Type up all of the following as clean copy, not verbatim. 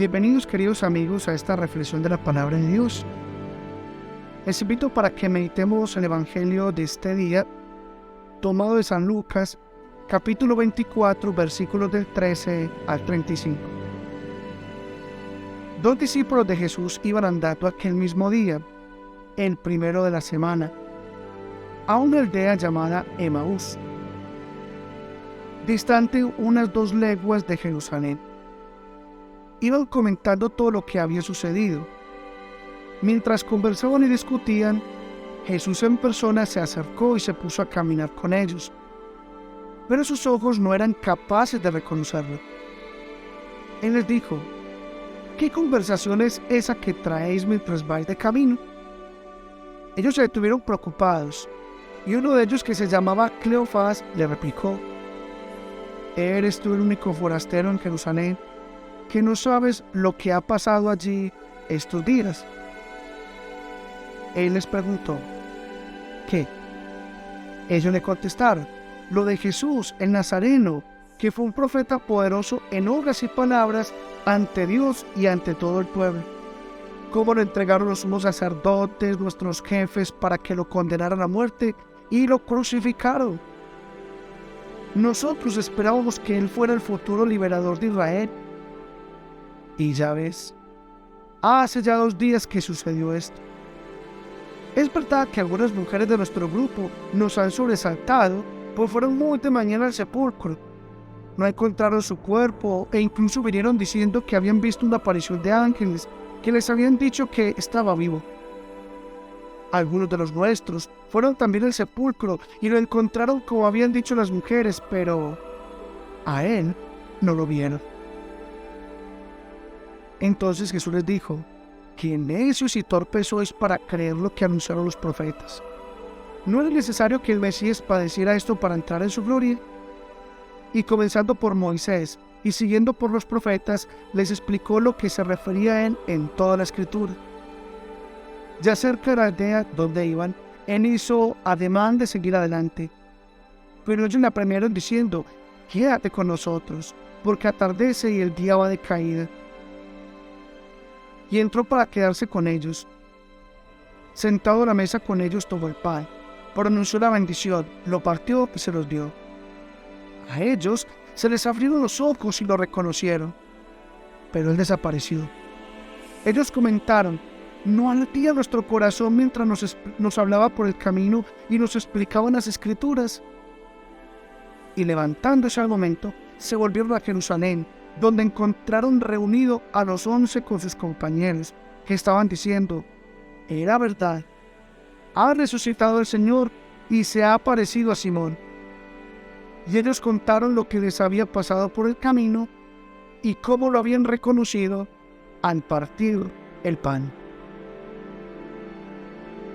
Bienvenidos, queridos amigos, a esta reflexión de la palabra de Dios. Les invito para que meditemos el Evangelio de este día, tomado de San Lucas, capítulo 24, versículos del 13 al 35. Dos discípulos de Jesús iban andando aquel mismo día, el primero de la semana, a una aldea llamada Emaús, distante unas 2 leguas de Jerusalén. Iban comentando todo lo que había sucedido. Mientras conversaban y discutían, Jesús en persona se acercó y se puso a caminar con ellos, pero sus ojos no eran capaces de reconocerlo. Él les dijo: ¿qué conversación es esa que traéis mientras vais de camino? Ellos se detuvieron preocupados, y uno de ellos, que se llamaba Cleofás, le replicó: ¿eres tú el único forastero en Jerusalén que no sabes lo que ha pasado allí estos días? Él les preguntó: ¿qué? Ellos le contestaron: lo de Jesús, el Nazareno, que fue un profeta poderoso en obras y palabras ante Dios y ante todo el pueblo. Cómo lo entregaron los sumos sacerdotes, nuestros jefes, para que lo condenaran a muerte y lo crucificaron. Nosotros esperábamos que él fuera el futuro liberador de Israel. Y ya ves, hace ya 2 días que sucedió esto. Es verdad que algunas mujeres de nuestro grupo nos han sobresaltado, pues fueron muy de mañana al sepulcro. No encontraron su cuerpo e incluso vinieron diciendo que habían visto una aparición de ángeles que les habían dicho que estaba vivo. Algunos de los nuestros fueron también al sepulcro y lo encontraron como habían dicho las mujeres, pero a él no lo vieron. Entonces Jesús les dijo: qué necios y torpes sois para creer lo que anunciaron los profetas. ¿No era necesario que el Mesías padeciera esto para entrar en su gloria? Y comenzando por Moisés y siguiendo por los profetas, les explicó lo que se refería a él en toda la Escritura. Ya cerca de la aldea donde iban, él hizo ademán de seguir adelante, pero ellos le apremiaron diciendo: quédate con nosotros, porque atardece y el día va de caída. Y entró para quedarse con ellos. Sentado a la mesa con ellos, tomó el pan, pronunció la bendición, lo partió y se los dio. A ellos se les abrieron los ojos y lo reconocieron, pero él desapareció. Ellos comentaron: ¿no ardía nuestro corazón mientras nos hablaba por el camino y nos explicaban las Escrituras? Y levantándose al momento, se volvieron a Jerusalén, donde encontraron reunido a los 11 con sus compañeros, que estaban diciendo: era verdad, ha resucitado el Señor y se ha aparecido a Simón. Y ellos contaron lo que les había pasado por el camino y cómo lo habían reconocido al partir el pan.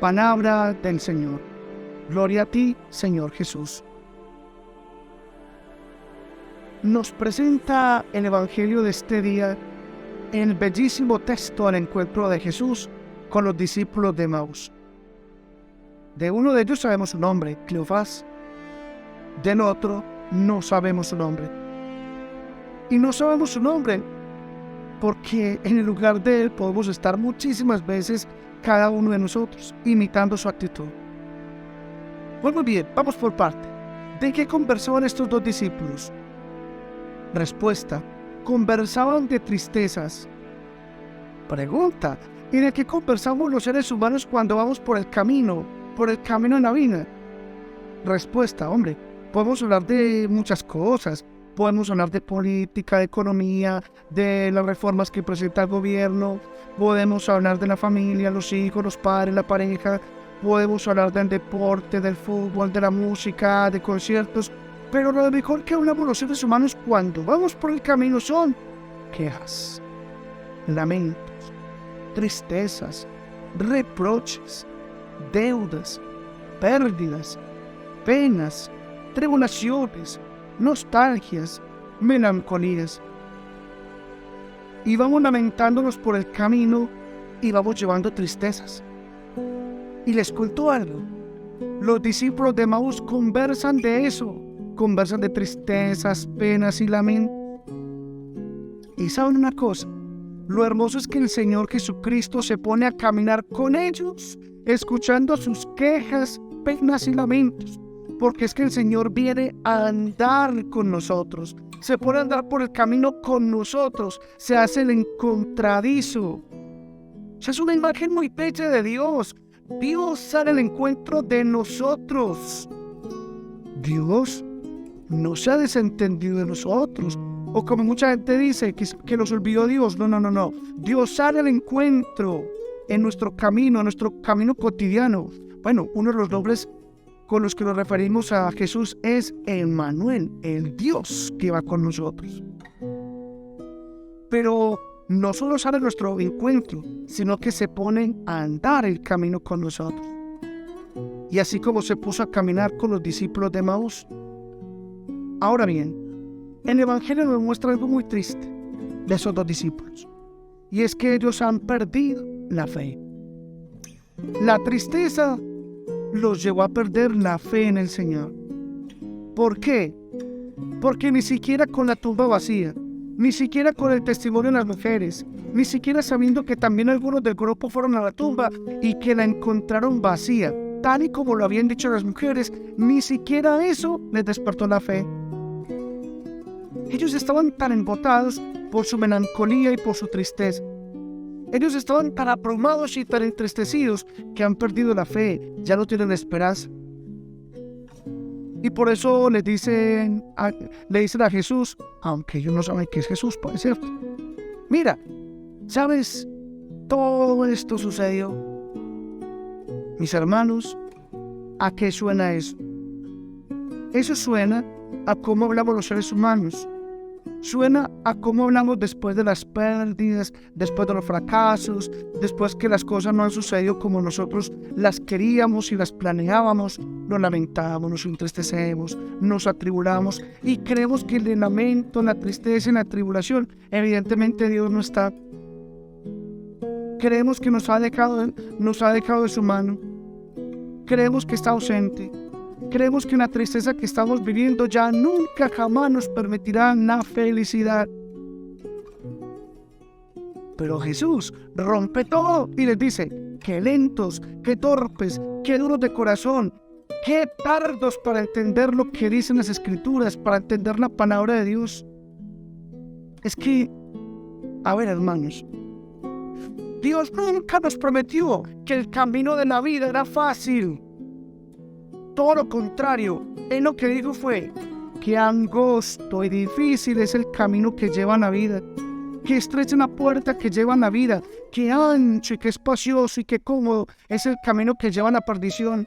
Palabra del Señor. Gloria a ti, Señor Jesús. Nos presenta el Evangelio de este día el bellísimo texto al encuentro de Jesús con los discípulos de Emaús. De uno de ellos sabemos su nombre, Cleofás. Del otro no sabemos su nombre. Y no sabemos su nombre porque en el lugar de él podemos estar muchísimas veces cada uno de nosotros, imitando su actitud. Pues muy bien, vamos por parte. ¿De qué conversaban estos 2 discípulos? Respuesta: conversaban de tristezas. Pregunta: ¿y de qué conversamos los seres humanos cuando vamos por el camino en la vida? Respuesta: hombre, podemos hablar de muchas cosas. Podemos hablar de política, de economía, de las reformas que presenta el gobierno. Podemos hablar de la familia, los hijos, los padres, la pareja. Podemos hablar del deporte, del fútbol, de la música, de conciertos. Pero lo mejor que hablamos los seres humanos cuando vamos por el camino son quejas, lamentos, tristezas, reproches, deudas, pérdidas, penas, tribulaciones, nostalgias, melancolías. Y vamos lamentándonos por el camino y vamos llevando tristezas. Y les cuento algo: los discípulos de Emaús conversan de eso, conversan de tristezas, penas y lamentos. Y saben una cosa: Lo hermoso es que el Señor Jesucristo se pone a caminar con ellos, escuchando sus quejas, penas y lamentos. Porque es que el Señor viene a andar con nosotros. Se pone a andar por el camino con nosotros. Se hace el encontradizo. O sea, es una imagen muy bella de Dios. Dios sale al encuentro de nosotros. Dios no se ha desentendido de nosotros. O como mucha gente dice, que nos olvidó Dios. No. Dios sale al encuentro en nuestro camino cotidiano. Bueno, uno de los nombres con los que nos referimos a Jesús es Emmanuel, el Dios que va con nosotros. Pero no solo sale a nuestro encuentro, sino que se pone a andar el camino con nosotros. Y así como se puso a caminar con los discípulos de Emaús. Ahora bien, el Evangelio nos muestra algo muy triste de esos dos discípulos. Y es que ellos han perdido la fe. La tristeza los llevó a perder la fe en el Señor. ¿Por qué? Porque ni siquiera con la tumba vacía, ni siquiera con el testimonio de las mujeres, ni siquiera sabiendo que también algunos del grupo fueron a la tumba y que la encontraron vacía, tal y como lo habían dicho las mujeres, ni siquiera eso les despertó la fe. Ellos estaban tan embotados por su melancolía y por su tristeza. Ellos estaban tan abrumados y tan entristecidos que han perdido la fe, ya no tienen esperanza. Y por eso le dicen a Jesús, aunque ellos no saben que es Jesús, puede ser. Mira, ¿sabes? Todo esto sucedió. Mis hermanos, ¿a qué suena eso? Eso suena a cómo hablamos los seres humanos. Suena a cómo hablamos después de las pérdidas, después de los fracasos, después que las cosas no han sucedido como nosotros las queríamos y las planeábamos. Nos lamentamos, nos entristecemos, nos atribulamos y creemos que el lamento, la tristeza y la tribulación, evidentemente Dios no está. Creemos que nos ha dejado de su mano. Creemos que está ausente. Creemos que la tristeza que estamos viviendo ya nunca jamás nos permitirá la felicidad. Pero Jesús rompe todo y les dice, qué lentos, qué torpes, qué duros de corazón, qué tardos para entender lo que dicen las Escrituras, para entender la palabra de Dios. Es que, a ver, hermanos, Dios nunca nos prometió que el camino de la vida era fácil. Todo lo contrario, Él lo que dijo fue que angosto y difícil es el camino que lleva a la vida, que estrecha la puerta que lleva a la vida, que ancho y que espacioso y que cómodo es el camino que lleva a la perdición.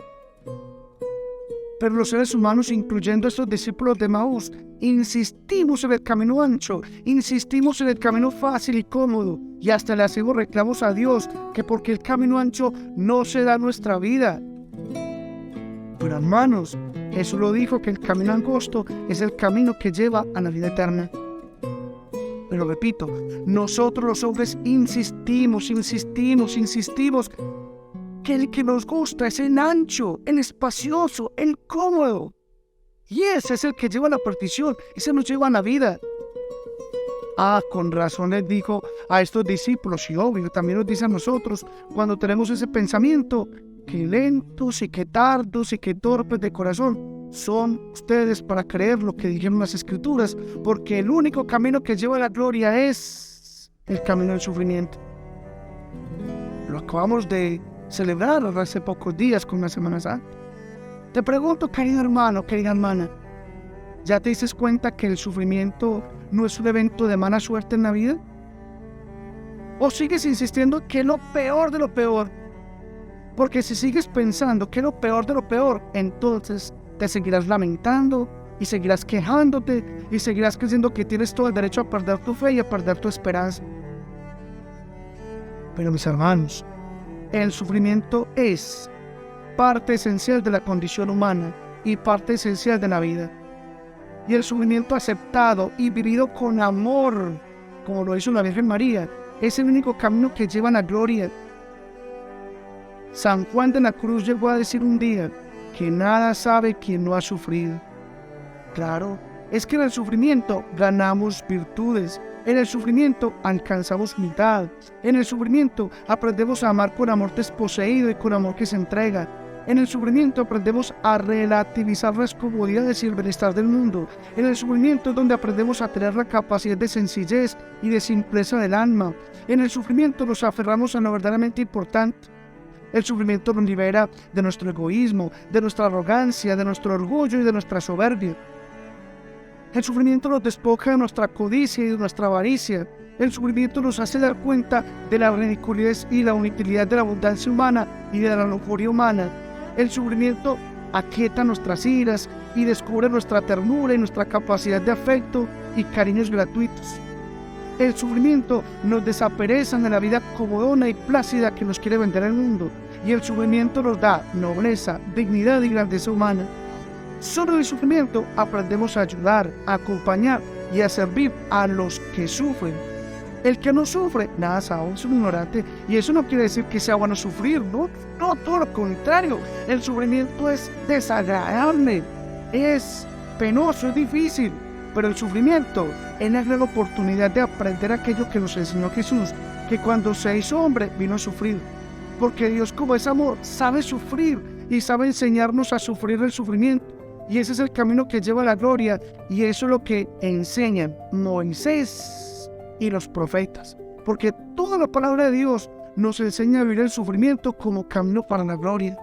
Pero los seres humanos, incluyendo estos discípulos de Emaús, insistimos en el camino ancho, insistimos en el camino fácil y cómodo, y hasta le hacemos reclamos a Dios que porque el camino ancho no se da en nuestra vida. Pero hermanos, Jesús lo dijo que el camino angosto es el camino que lleva a la vida eterna. Pero repito, nosotros los hombres insistimos que el que nos gusta es el ancho, el espacioso, el cómodo. Y ese es el que lleva a la perdición, ese nos lleva a la vida. Con razón les dijo a estos discípulos, y obvio, también nos dice a nosotros, cuando tenemos ese pensamiento, que lentos y que tardos y que torpes de corazón son ustedes para creer lo que dijeron las Escrituras, porque el único camino que lleva a la gloria es el camino del sufrimiento. Lo acabamos de celebrar hace pocos días con la Semana Santa. Te pregunto, querido hermano, querida hermana, ¿ya te dices cuenta que el sufrimiento no es un evento de mala suerte en la vida? ¿O sigues insistiendo que es lo peor de lo peor? Porque si sigues pensando que es lo peor de lo peor, entonces te seguirás lamentando y seguirás quejándote y seguirás creyendo que tienes todo el derecho a perder tu fe y a perder tu esperanza. Pero mis hermanos, el sufrimiento es parte esencial de la condición humana y parte esencial de la vida. Y el sufrimiento aceptado y vivido con amor, como lo hizo la Virgen María, es el único camino que lleva a la gloria. San Juan de la Cruz llegó a decir un día que nada sabe quien no ha sufrido. Claro, es que en el sufrimiento ganamos virtudes, En el sufrimiento alcanzamos humildad. En el sufrimiento aprendemos a amar con amor desposeído y con amor que se entrega. En el sufrimiento aprendemos a relativizar las comodidades y el bienestar del mundo. En el sufrimiento es donde aprendemos a tener la capacidad de sencillez y de simpleza del alma. En el sufrimiento nos aferramos a lo verdaderamente importante. El sufrimiento nos libera de nuestro egoísmo, de nuestra arrogancia, de nuestro orgullo y de nuestra soberbia. El sufrimiento nos despoja de nuestra codicia y de nuestra avaricia. El sufrimiento nos hace dar cuenta de la ridiculez y la inutilidad de la abundancia humana y de la lujuria humana. El sufrimiento aquieta nuestras iras y descubre nuestra ternura y nuestra capacidad de afecto y cariños gratuitos. El sufrimiento nos desapereza de la vida comodona y plácida que nos quiere vender el mundo. Y el sufrimiento nos da nobleza, dignidad y grandeza humana. Solo en el sufrimiento aprendemos a ayudar, a acompañar y a servir a los que sufren. El que no sufre, nada sabe, es un ignorante. Y eso no quiere decir que sea bueno sufrir, ¿no? No, todo lo contrario. El sufrimiento es desagradable, es penoso, es difícil. Pero el sufrimiento es la gran oportunidad de aprender aquello que nos enseñó Jesús, que cuando se hizo hombre vino a sufrir. Porque Dios, como es amor, sabe sufrir y sabe enseñarnos a sufrir el sufrimiento. Y ese es el camino que lleva a la gloria, y eso es lo que enseñan Moisés y los profetas. Porque toda la palabra de Dios nos enseña a vivir el sufrimiento como camino para la gloria.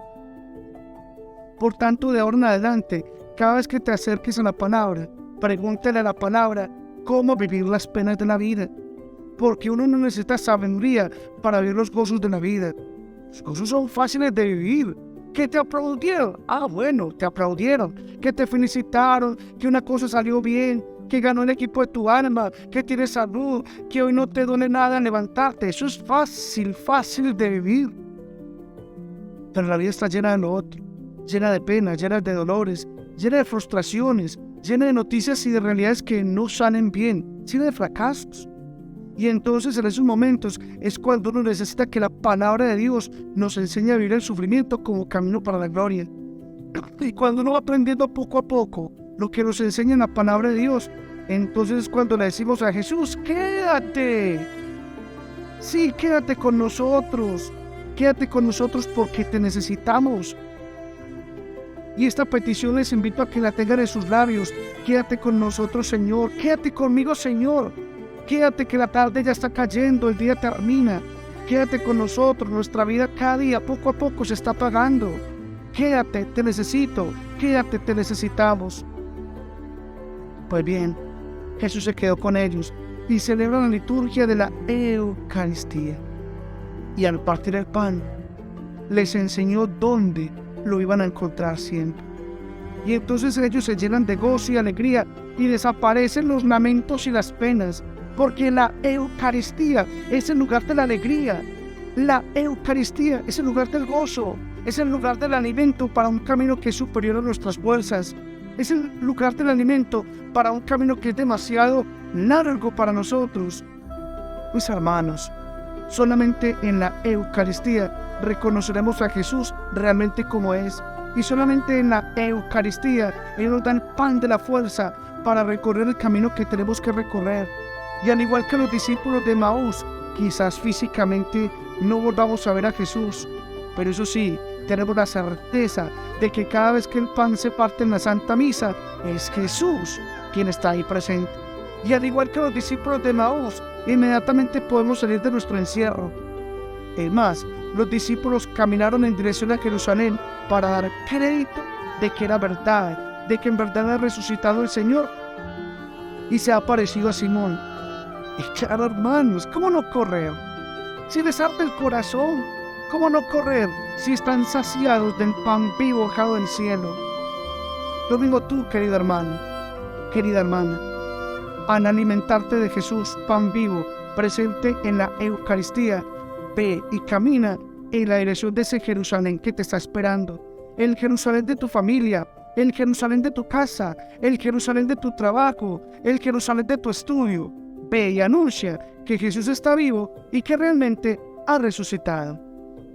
Por tanto, de ahora en adelante, cada vez que te acerques a la palabra, pregúntale a la palabra cómo vivir las penas de la vida. Porque uno no necesita sabiduría para vivir los gozos de la vida. Los gozos son fáciles de vivir. ¿Que te aplaudieron? Ah, bueno, te aplaudieron. Que te felicitaron, que una cosa salió bien, que ganó el equipo de tu alma, que tienes salud, que hoy no te duele nada levantarte. Eso es fácil de vivir. Pero la vida está llena de lo otro, llena de penas, llena de dolores, llena de frustraciones, llena de noticias y de realidades que no salen bien, llena de fracasos. Y entonces en esos momentos es cuando uno necesita que la palabra de Dios nos enseñe a vivir el sufrimiento como camino para la gloria. Y cuando uno va aprendiendo poco a poco lo que nos enseña en la palabra de Dios, entonces es cuando le decimos a Jesús, quédate. Sí, quédate con nosotros. Quédate con nosotros porque te necesitamos. Y esta petición les invito a que la tengan en sus labios. Quédate con nosotros, Señor. Quédate conmigo, Señor. Quédate que la tarde ya está cayendo, el día termina. Quédate con nosotros, nuestra vida cada día poco a poco se está apagando. Quédate, te necesito, quédate, te necesitamos. Pues bien, Jesús se quedó con ellos y celebra la liturgia de la Eucaristía. Y al partir el pan, les enseñó dónde lo iban a encontrar siempre. Y entonces ellos se llenan de gozo y alegría y desaparecen los lamentos y las penas. Porque la Eucaristía es el lugar de la alegría. La Eucaristía es el lugar del gozo. Es el lugar del alimento para un camino que es superior a nuestras fuerzas. Es el lugar del alimento para un camino que es demasiado largo para nosotros. Mis hermanos, solamente en la Eucaristía reconoceremos a Jesús realmente como es. Y solamente en la Eucaristía Él nos da el pan de la fuerza para recorrer el camino que tenemos que recorrer. Y al igual que los discípulos de Emaús, quizás físicamente no volvamos a ver a Jesús, pero eso sí, tenemos la certeza de que cada vez que el pan se parte en la Santa Misa, es Jesús quien está ahí presente. Y al igual que los discípulos de Emaús, inmediatamente podemos salir de nuestro encierro. Es más, los discípulos caminaron en dirección a Jerusalén para dar crédito de que era verdad, de que en verdad ha resucitado el Señor y se ha aparecido a Simón. Y claro, hermanos, ¿cómo no correr? Si les arde el corazón, ¿cómo no correr si están saciados del pan vivo bajado del cielo? Lo mismo tú, querido hermano, querida hermana, al alimentarte de Jesús, pan vivo, presente en la Eucaristía, ve y camina en la dirección de ese Jerusalén que te está esperando, el Jerusalén de tu familia, el Jerusalén de tu casa, el Jerusalén de tu trabajo, el Jerusalén de tu estudio. Ve y anuncia que Jesús está vivo y que realmente ha resucitado.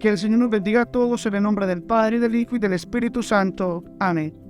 Que el Señor nos bendiga a todos en el nombre del Padre, y del Hijo y del Espíritu Santo. Amén.